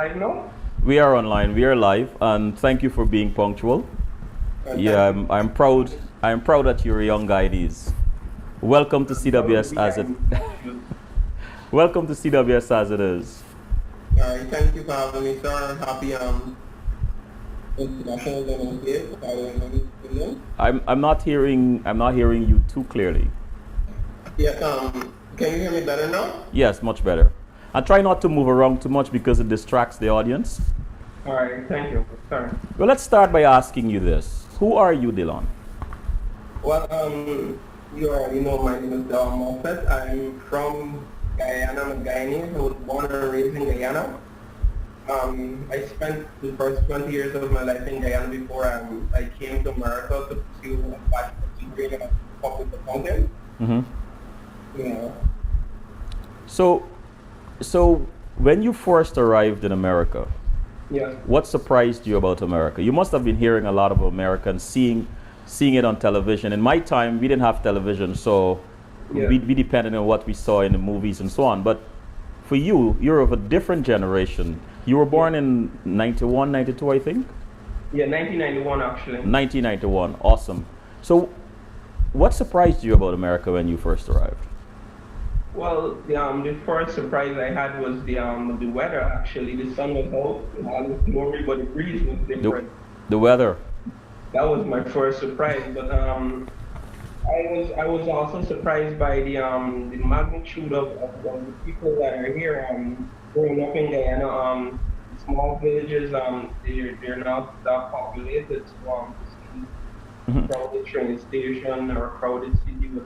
live now? We are online. We are live, and thank you for being punctual. Yeah, I'm proud. I'm proud that you're a young guy. These. Welcome to CWS As It. Welcome to CWS As It Is. All right, thank you for having me, sir. Happy International Women's Day. I'm not hearing you too clearly. Yes. Can you hear me better now? Yes, much better. And try not to move around too much because it distracts the audience. All right, thank you. Sorry. Well, let's start by asking you this: who are you, Delon? Well, you already know my name is Delon Muffett. I'm from Guyana. I'm a Guyanese. I was born and raised in Guyana. I spent the first 20 years of my life in Guyana before I came to America to pursue a bachelor's degree in public accounting. Mm-hmm. Yeah. So when you first arrived in America, Yes. what surprised you about America? You must have been hearing a lot of Americans, seeing it on television. In my time, we didn't have television, so Yeah. we depended on what we saw in the movies and so on. But for you, you're of a different generation. You were born in 91, 92, I think? Yeah, 1991 actually. 1991, awesome. So what surprised you about America when you first arrived? Well, the first surprise I had was the weather. Actually, the sun was out, it was gloomy, but the breeze was different. The weather. That was my first surprise. But I was also surprised by the magnitude of the people that are here. Growing up in Guyana, small villages, they're not that populated. So Mhm. crowded train station or crowded city with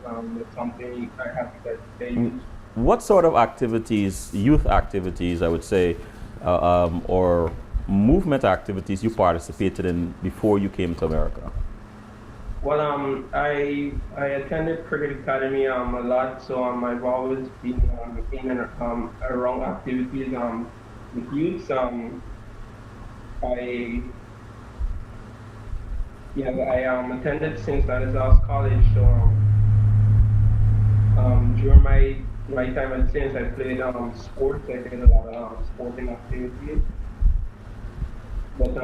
something I have that they use. What sort of activities, youth activities, I would say, or movement activities you participated in before you came to America? Well, I attended cricket academy a lot, so I've always been in and around activities with youth. I I attended St. Stanislaus College, so during my time at St. I played sports. I did a lot of sporting activities, but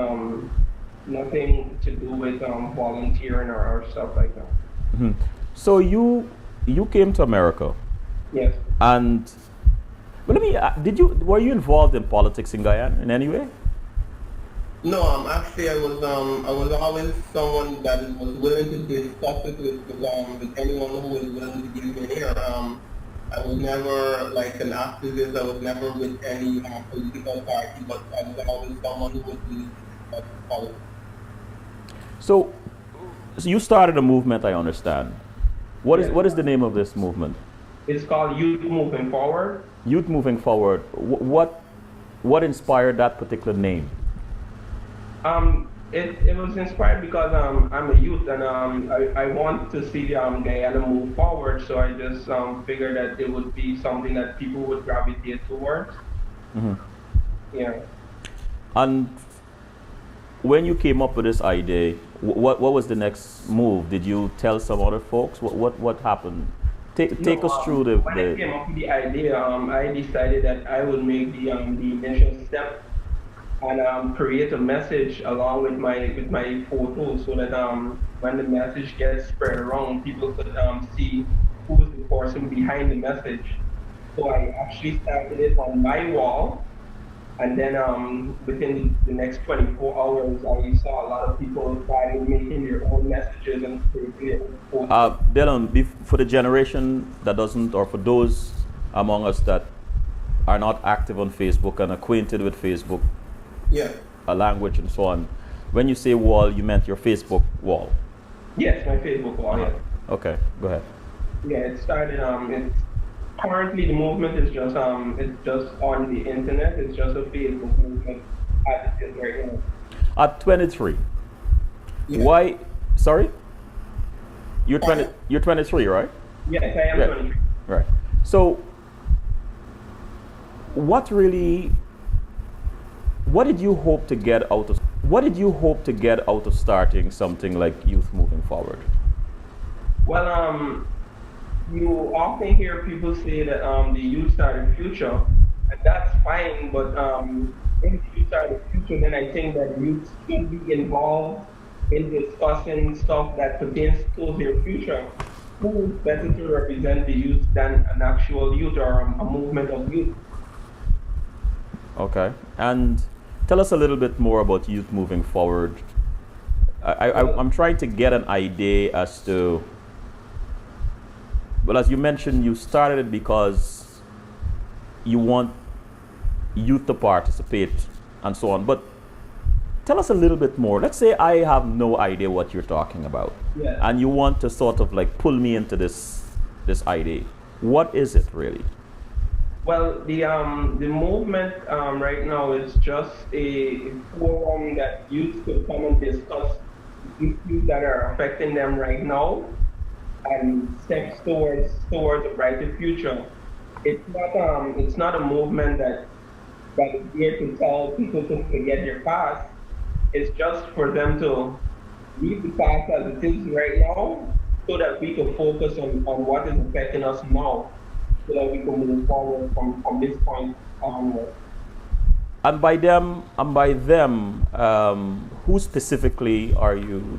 nothing to do with volunteering or stuff like that. Mhm. So you came to America, Yes. and but let me. Were you involved in politics in Guyana in any way? No, actually, I was always someone that was willing to discuss it with anyone who was willing to give me an ear. I was never like an activist. I was never with any political party, but I was always someone who was willing to discuss politics. So you started a movement, I understand. Yes. What is the name of this movement? It's called Youth Moving Forward. Youth Moving Forward. What inspired that particular name? It was inspired because I'm a youth and I want to see Guyana move forward. So I just figured that it would be something that people would gravitate towards. Mhm. Yeah. And when you came up with this idea, what was the next move? Did you tell some other folks? What happened? Take us through When I came up with the idea, I decided that I would make the initial step and create a message along with my photo so that when the message gets spread around, people could see who is the person behind the message. So I actually started it on my wall, and then within the next 24 hours, I saw a lot of people starting making their own messages and creating their own photos. Dylan, for the generation that doesn't, or for those among us that are not active on Facebook and acquainted with Facebook, Yeah. a language and so on, when you say wall, you meant your Facebook wall. Yes, my Facebook wall. Uh-huh. Yeah. Okay, go ahead. Yeah, it started. It's currently the movement is just it's just on the internet. It's just a Facebook movement as it is right now. At 23, Yeah. why? Sorry, you're 23, right? Yes, I am Yeah. 23. Right. So, what did you hope to get out of? What did you hope to get out of starting something like Youth Moving Forward? Well, you often hear people say that the youth are the future, and that's fine. But youth are the future, then I think that youth should be involved in discussing stuff that pertains to their future. Who is better to represent the youth than an actual youth or a movement of youth? Okay. And tell us a little bit more about youth moving forward. I'm trying to get an idea as to, well, as you mentioned, you started it because you want youth to participate and so on. But tell us a little bit more. Let's say I have no idea what you're talking about, Yeah. and you want to sort of like pull me into this idea. What is it really? Well, the movement right now is just a forum that youth could come and discuss issues that are affecting them right now and steps towards a brighter future. It's not a movement that is here to tell people to forget their past. It's just for them to leave the past as it is right now so that we can focus on what is affecting us now so that we can move forward from this point onward. And by them, who specifically are you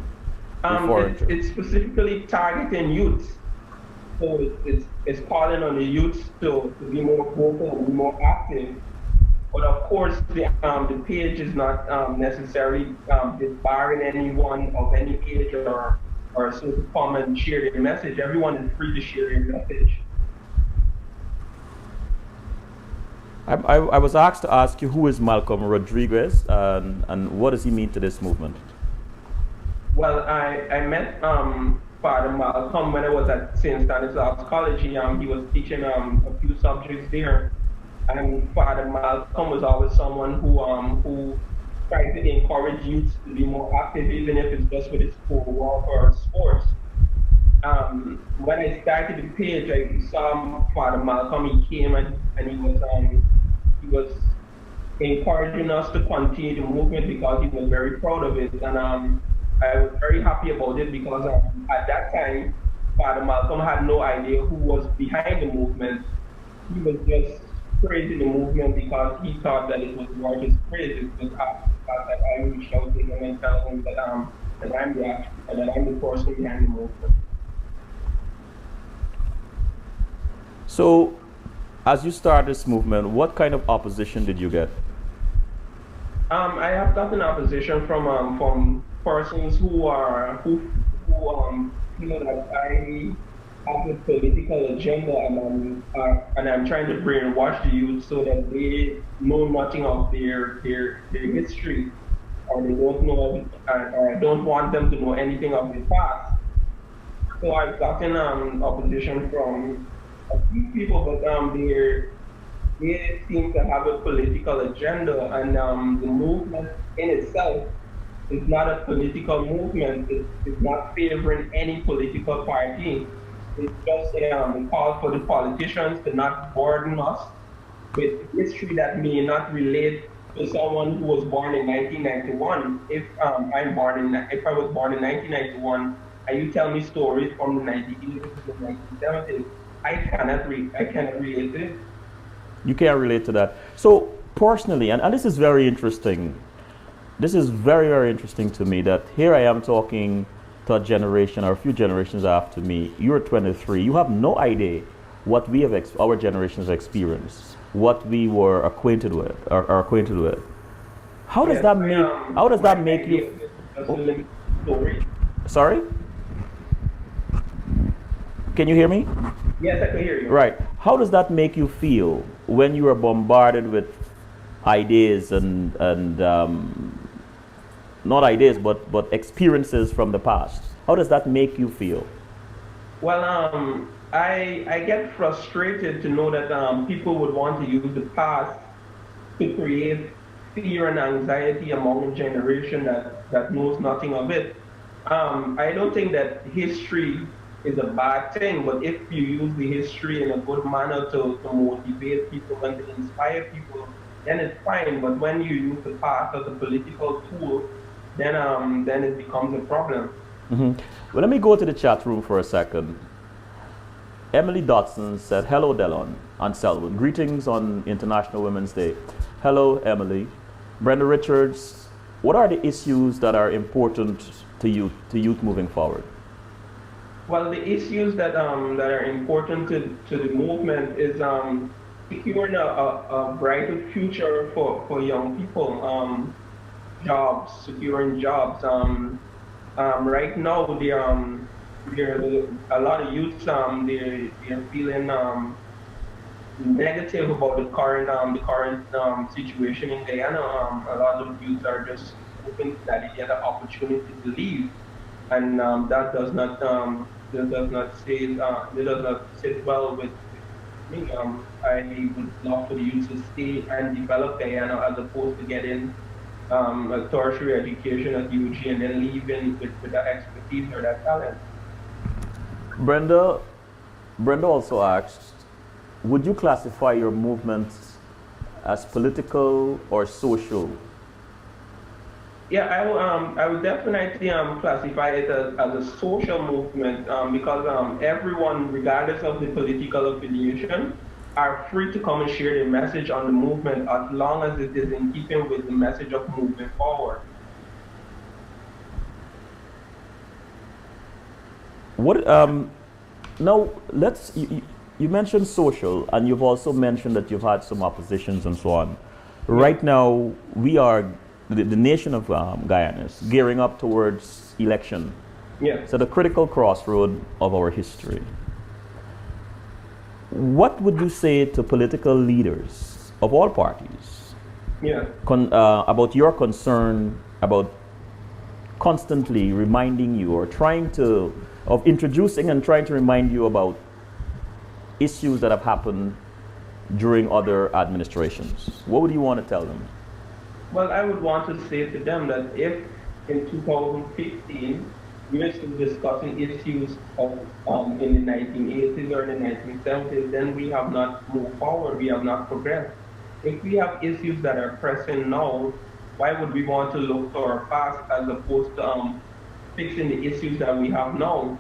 referring to? It's specifically targeting youth. So it's calling on the youth to be more vocal and be more active. But of course, the page is not necessarily disbarring anyone of any age or so to come and share their message. Everyone is free to share their message. I was asked to ask you who is Malcolm Rodriguez and what does he mean to this movement? Well, I met Father Malcolm when I was at St. Stanislaus College. He was teaching a few subjects there. And Father Malcolm was always someone who tried to encourage youth to be more active, even if it's just with his schoolwork or sports. When I started the page, I saw Father Malcolm. He came and he was encouraging us to continue the movement because he was very proud of it. And I was very happy about it because at that time, Father Malcolm had no idea who was behind the movement. He was just praising the movement because he thought that it was worth his praise. It was after that I reached out to him and tell him that I'm the person behind the movement. So, as you start this movement, what kind of opposition did you get? I have gotten opposition from persons who feel that I have a political agenda and I'm trying to brainwash the youth so that they know nothing of their history or they don't know or I don't want them to know anything of their past. So I've gotten opposition from a few people, but they seem to have a political agenda, and the movement in itself is not a political movement. It's not favoring any political party. It's just a call for the politicians to not burden us with history that may not relate to someone who was born in 1991. If if I was born in 1991, and you tell me stories from the 1980s to the 1970s, I cannot relate to it. You can't relate to that. So personally, and this is very interesting. This is very, very interesting to me that here I am talking to a generation or a few generations after me. You're 23. You have no idea what we have our generation's experienced, what we were acquainted with or are acquainted with. How does that make? How does that make you? Sorry. Can you hear me? Yes, I can hear you. Right. How does that make you feel when you are bombarded with ideas and not ideas but experiences from the past? How does that make you feel? Well, I get frustrated to know that people would want to use the past to create fear and anxiety among a generation that knows nothing of it. I don't think that history is a bad thing, but if you use the history in a good manner to motivate people and to inspire people, then it's fine. But when you use the past as a political tool, then it becomes a problem. Mm-hmm. Well, let me go to the chat room for a second. Emily Dotson said, "Hello, Delon and Selwyn. Greetings on International Women's Day." Hello, Emily. Brenda Richards, what are the issues that are important to youth moving forward? Well, the issues that are important to the movement is securing a brighter future for young people. Jobs, securing jobs. Right now, there a lot of youths they're feeling negative about the current situation in Guyana. A lot of youths are just hoping that they get an opportunity to leave, and that does not sit well with me. I would love for the youth to stay and develop Guyana as opposed to getting a tertiary education at UG and then leaving with that expertise or that talent. Brenda, Brenda also asked, would you classify your movements as political or social? Yeah, I would definitely classify it as a social movement because everyone, regardless of the political affiliation, are free to come and share their message on the movement as long as it is in keeping with the message of moving forward. What now? You mentioned social, and you've also mentioned that you've had some oppositions and so on. Right now, we are the nation of Guyana is gearing up towards election. Yeah. So the critical crossroad of our history. What would you say to political leaders of all parties? Yeah. About your concern about constantly reminding you or of introducing and trying to remind you about issues that have happened during other administrations? What would you want to tell them? Well, I would want to say to them that if in 2015 we are still discussing issues of in the 1980s or the 1970s, then we have not moved forward, we have not progressed. If we have issues that are pressing now, why would we want to look to our past as opposed to fixing the issues that we have now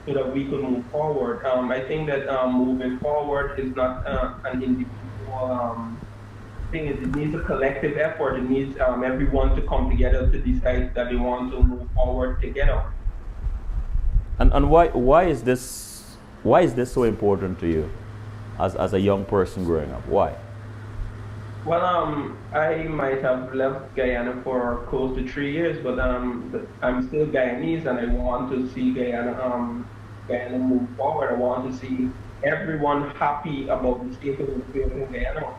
so that we could move forward? I think that moving forward is not an individual thing. It needs a collective effort. It needs everyone to come together to decide that they want to move forward together. And why is this so important to you as a young person growing up? Why? Well, I might have left Guyana for close to 3 years, but I'm still Guyanese, and I want to see Guyana move forward. I want to see everyone happy about the state of affairs in Guyana.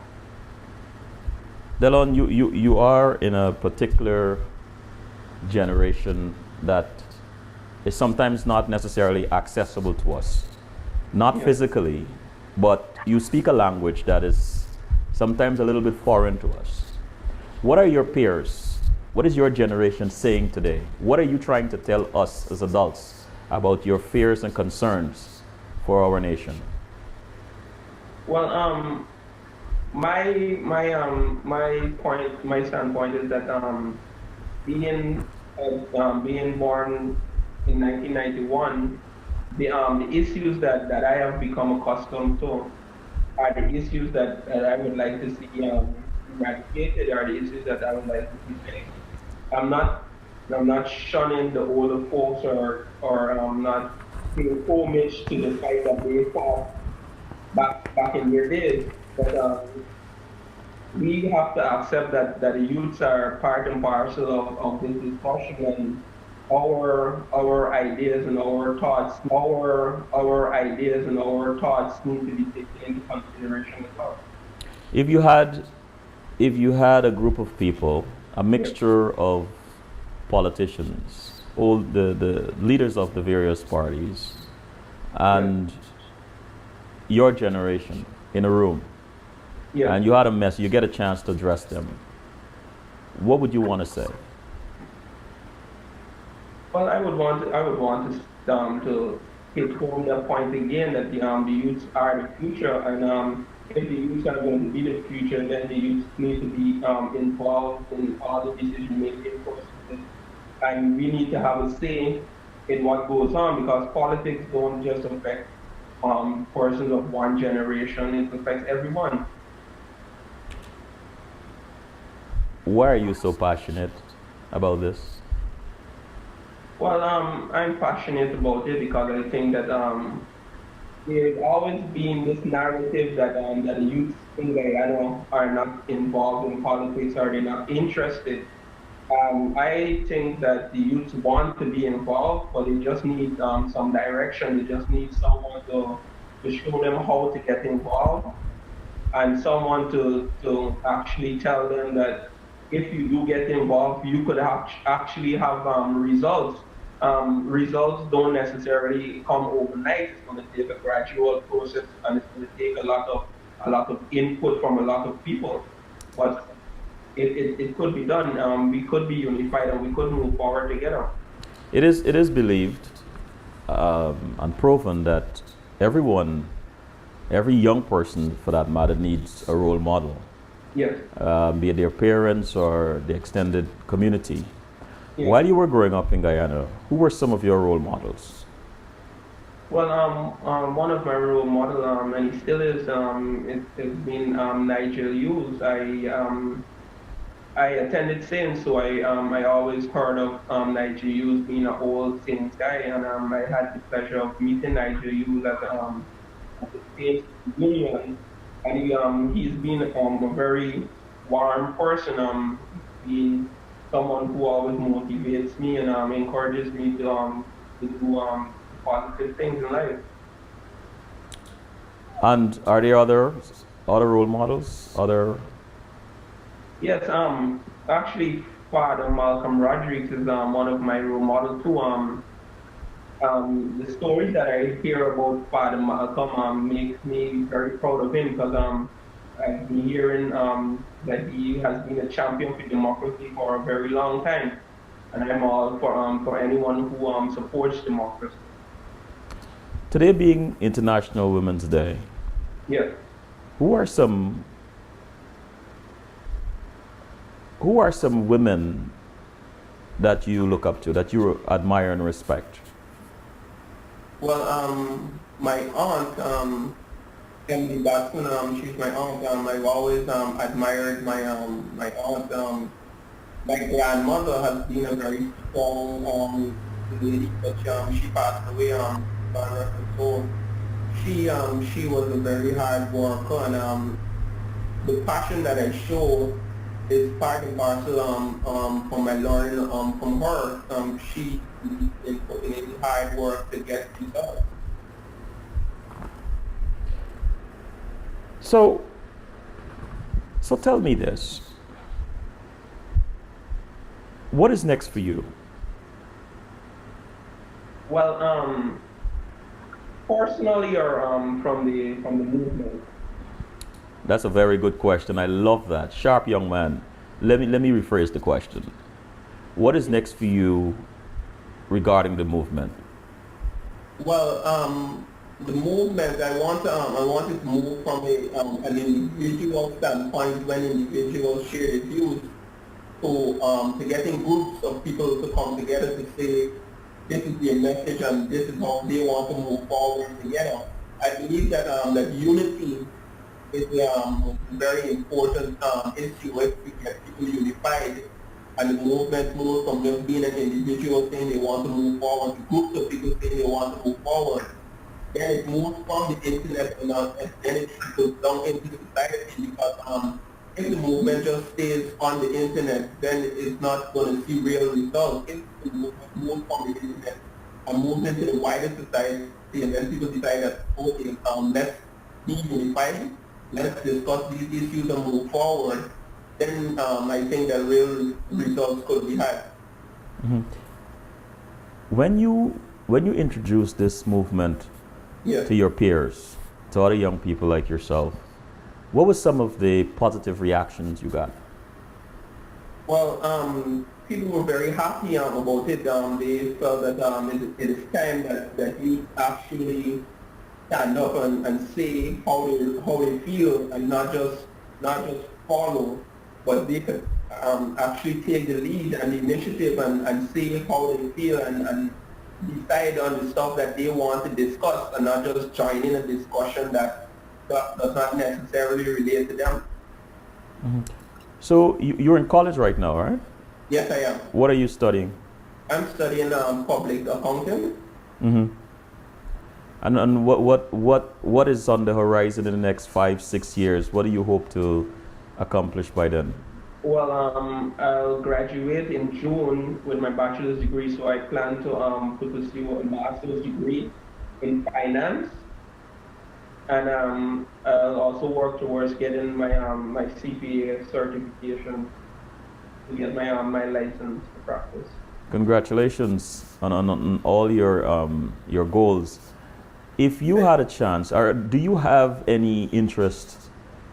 Delon, you are in a particular generation that is sometimes not necessarily accessible to us, not physically, but you speak a language that is sometimes a little bit foreign to us. What are your peers? What is your generation saying today? What are you trying to tell us as adults about your fears and concerns for our nation? Well, my standpoint is that being born in 1991, the issues that I have become accustomed to are the issues that I would like to see eradicated, are the issues that I would like to see fixed. I'm not shunning the older folks or I'm not paying homage to the fight that they fought back in their days. But we have to accept that the youths are part and parcel of this discussion, and our ideas and our thoughts need to be taken into consideration as well. If you had a group of people, a mixture of politicians, all the leaders of the various parties, and your generation in a room, and you had a mess, you get a chance to address them, what would you want to say? Well, I would want to hit home that point again that the youths are the future, and if the youths are going to be the future, then the youths need to be involved in all the decision-making processes, and we need to have a say in what goes on, because politics don't just affect persons of one generation; it affects everyone. Why are you so passionate about this? Well, I'm passionate about it because I think that there's always been this narrative that that the youth in Guyana are not involved in politics or they're not interested. I think that the youth want to be involved, but they just need some direction. They just need someone to show them how to get involved and someone to actually tell them that if you do get involved, you could actually have results. Results don't necessarily come overnight. It's going to take a gradual process, and it's going to take a lot of input from a lot of people. But it could be done. We could be unified, and we could move forward together. It is believed and proven that everyone, every young person for that matter, needs a role model, Yes. be it their parents or the extended community. Yes. While you were growing up in Guyana, who were some of your role models? Well, one of my role model, and he still is, it's been Nigel Hughes. I attended Saints, so I always heard of Nigel Hughes being an old Saints guy, and I had the pleasure of meeting Nigel Hughes at the Saints Union, and he's been a very warm person. He's been someone who always motivates me and encourages me to do positive things in life. And are there other role models? Other Yes, actually, Father Malcolm Rodriguez is one of my role models too. The stories that I hear about Father Malcolm makes me very proud of him because I've been hearing that he has been a champion for democracy for a very long time, and I'm all for anyone who supports democracy. today being International Women's Day, Yes. who are some who are some women that you look up to, that you admire and respect? Well, my aunt, Emily Batson, she's my aunt. I've always admired my aunt. My grandmother has been a very strong lady, but she passed away God rest her soul. She was a very hard worker, and the passion that I show is part and parcel from my learning from her. She is putting in hard work to get results. So, so tell me this. What is next for you? Well, personally or from the movement. That's a very good question. I love that. Sharp young man. Let me rephrase the question. What is next for you regarding the movement? Well, the movement I wanted to move from an individual standpoint when individuals share their views to getting groups of people to come together to say this is their message and this is how they want to move forward together. I believe that that unity is a very important issue if we get people unified and the movement moves from just being an individual saying they want to move forward to groups of people saying they want to move forward. Then it moves from the internet and then it trickles down into society because if the movement just stays on the internet, then it's not going to see real results. If the movement moves from the internet and moves into the wider society, and then people decide that, okay, let's be unified, let's discuss these issues and move forward, then I think that real results could be had. Mm-hmm. When you introduce this movement Yes. to your peers, to other young people like yourself, what were some of the positive reactions you got? Well, people were very happy about it. They felt that it is time that youth actually stand up and say how they feel and not just follow, but they could actually take the lead and the initiative and say how they feel and decide on the stuff that they want to discuss and not just join in a discussion that does not necessarily relate to them. Mm-hmm. So you're in college right now, right? Yes, I am. What are you studying? I'm studying public accounting. Mm-hmm. And what is on the horizon in the next 5, 6 years? What do you hope to accomplish by then? Well, I'll graduate in June with my bachelor's degree, so I plan to pursue a master's degree in finance, and I'll also work towards getting my CPA certification to get my license to practice. Congratulations on all your goals. If you had a chance, or do you have any interest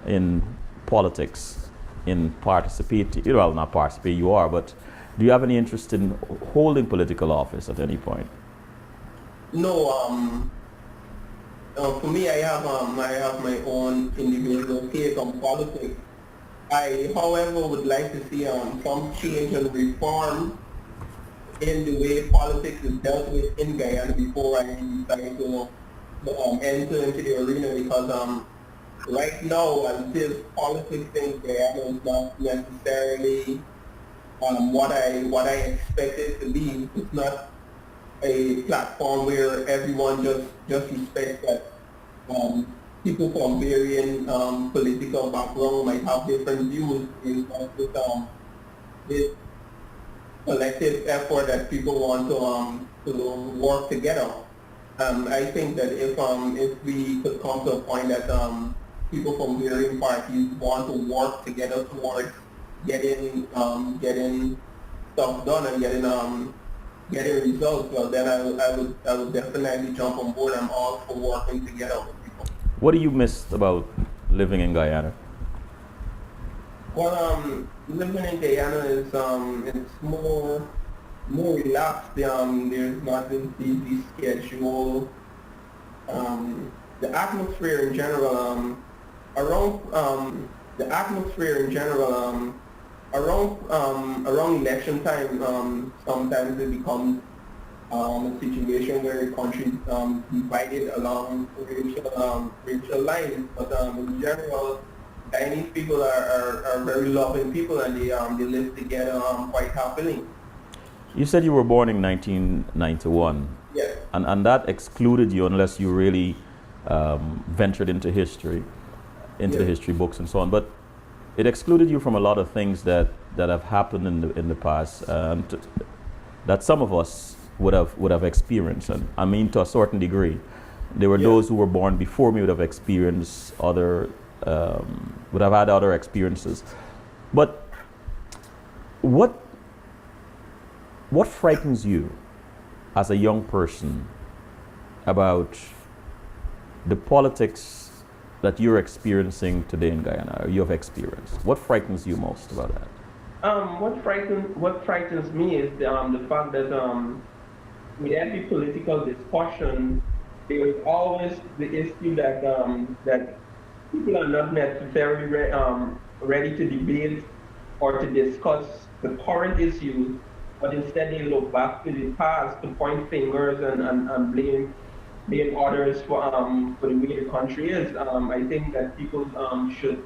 in politics, in participating? Well, not participate, you are, but do you have any interest in holding political office at any point? No, for me, I have my own individual take on politics. I, however, would like to see some change and reform in the way politics is dealt with in Guyana before I decide to enter into the arena, because right now, as this politics in Guyana is not necessarily what I expect it to be. It's not a platform where everyone just respects that people from varying political background might have different views. It's not just this collective effort that people want to work together. I think that if we could come to a point that people from varying parties want to work together towards getting stuff done and getting results, well then I would definitely jump on board. I'm all for working together with people. What do you miss about living in Guyana? Well, living in Guyana is it's more relaxed. There's not this busy schedule. The atmosphere in general around the atmosphere in general around election time, sometimes it becomes a situation where the country is divided along racial lines. But in general, Chinese people are very loving people, and they live together quite happily. You said you were born in 1991. Yes. And that excluded you unless you really ventured into history, into the history books and so on. But it excluded you from a lot of things that have happened in the past, that some of us would have experienced. And I mean, to a certain degree, there were those who were born before me would have experienced would have had other experiences. But what frightens you as a young person about the politics that you're experiencing today in Guyana, or you have experienced? What frightens you most about that? What frightens me is the fact that with every political discussion, there is always the issue that that people are not necessarily ready to debate or to discuss the current issues, but instead they look back to the past to point fingers and blame others for the way the country is. I think that people should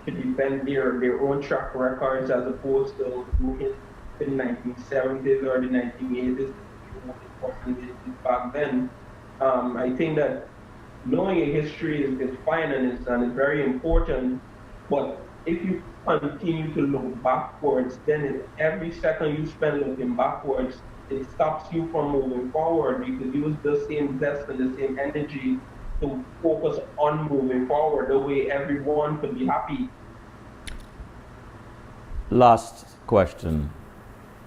defend their own track records as opposed to looking in the 1970s or the 1980s back then. I think that knowing a history is fine and is very important, but if you continue to look backwards, then every second you spend looking backwards, it stops you from moving forward, because you use the same zest and the same energy to focus on moving forward, the way everyone could be happy. Last question.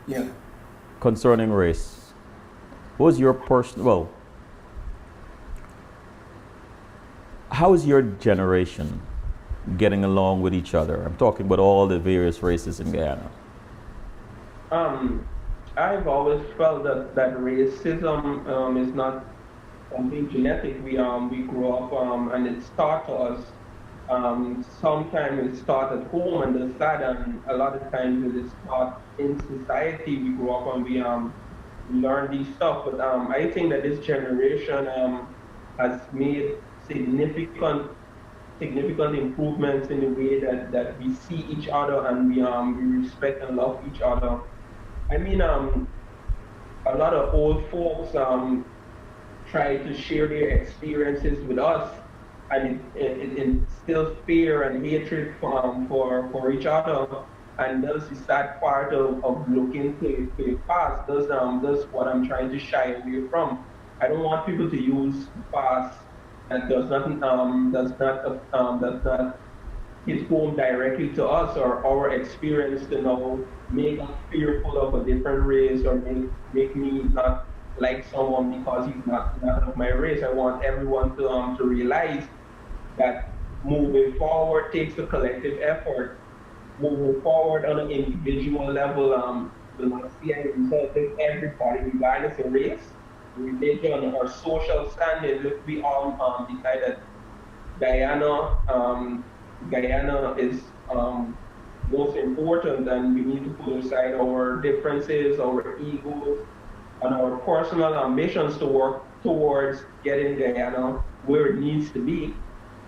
Yeah. Concerning race. What was your personal, how is your generation getting along with each other? I'm talking about all the various races in Guyana. I've always felt that racism is not something genetic. We grow up and it's taught to us. Sometimes it's taught at home and the sad, and a lot of times it is taught in society. We grow up and we learn these stuff. But I think that this generation has made significant significant improvements in the way that we see each other and we respect and love each other. I mean, a lot of old folks try to share their experiences with us, and it instills fear and hatred for each other. And that's the sad part of looking to the past. That's what I'm trying to shy away from. I don't want people to use the past that does not hit home directly to us or our experience to know make us fearful of a different race or make me not like someone because he's not of my race. I want everyone to realize that moving forward takes a collective effort. Moving forward on an individual level will not see any result if everybody, regardless of race, religion, or social standing, if we all decide that Guyana, Guyana is most important, and we need to put aside our differences, our egos, and our personal ambitions to work towards getting Guyana where it needs to be.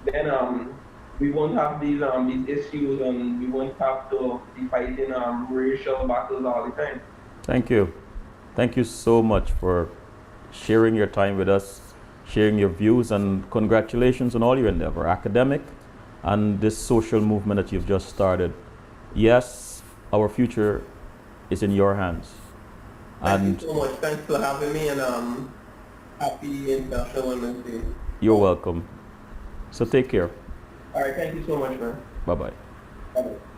Then we won't have these issues, and we won't have to be fighting racial battles all the time. Thank you. Thank you so much for sharing your time with us, sharing your views, and congratulations on all your endeavor, academic and this social movement that you've just started. Yes, our future is in your hands. Thank you so much. Thanks for having me, and happy International Women's Day. You're welcome. So take care. All right, thank you so much, man. Bye-bye. Bye-bye.